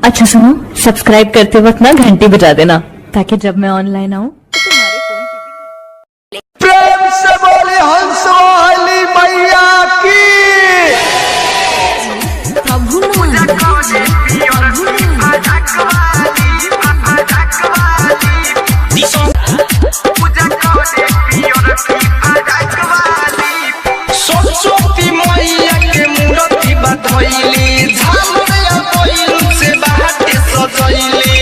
अच्छा सुनो, सब्सक्राइब करते वक्त ना घंटी बजा देना ताकि जब मैं ऑनलाइन आऊँ तो तुम्हारे फोन की भी प्रेम से बोले हंस वाली मैया की। सरस्वती मैया के मूर्ति बधैली, झालरिया बैल से बाटे सजैली।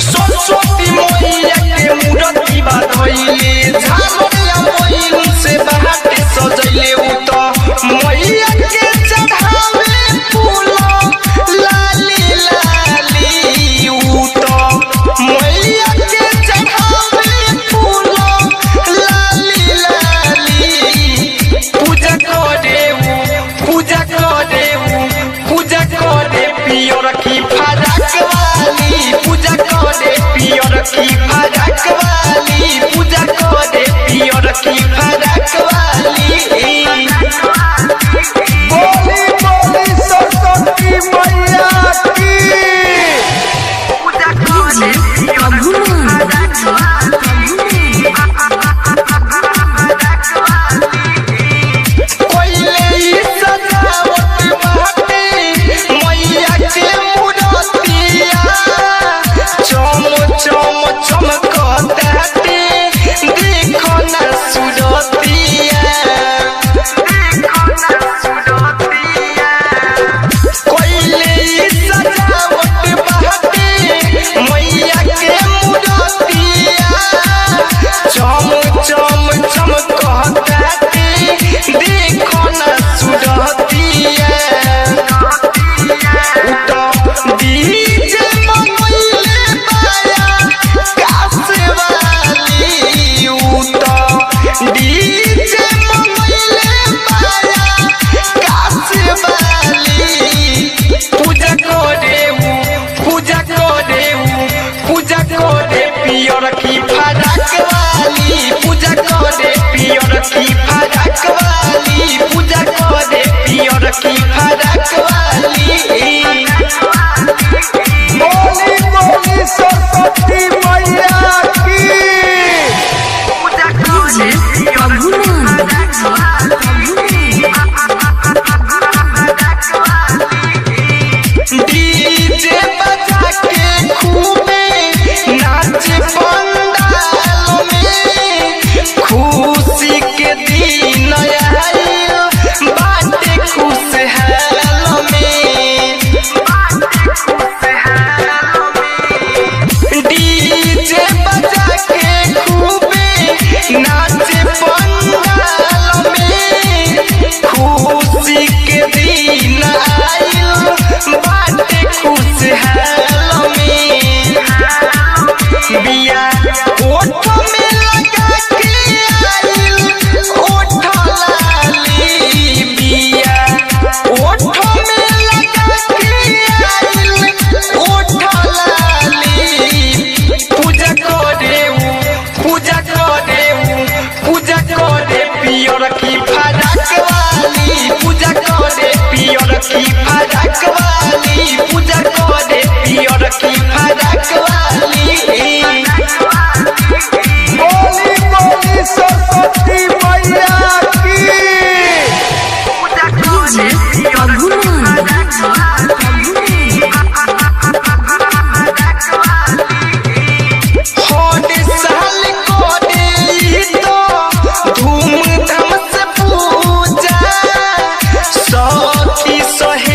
सरस्वती मैया के मूर्ति बधैली, झालरिया बैल से बाटे सजैली। उ तो मैया के चढ़ावे फूल लाली लाली, उ तो मैया के चढ़ावे फूल लाली लाली। पूजा करे पियर की फराक वाली, पूजा करे पियर की फराक वाली, पूजा करे पियर की फराक वाली। बोली बोली सरस्वती मैया की। पियर की फराक वाली, पूजा करे पियर की फराक वाली, पूजा करे पियर की फराक वाली। बोली बोली सरस्वती मैया की। डीजे बजा के खूबे नाच पंडाल में, खुशी के दिन आइल बाटे खुशहाल में। डीजे बजा के खूबे नाच पंडाल में, खुशी के दिन आइल बाटे खुशहाल में। बिया ओठ में लगा के आइल ओठ लाली, बिया ओठ में लगा के आइल ओठ लाली। पूजा करे पियर की फराक वाली, पूजा करे पियर की फराक वाली, पूजा करे पियर की फराक वाली। बोली बोली सरस्वती मैया की। हर साल करे तो धूमधाम से पूजा, सखी सहे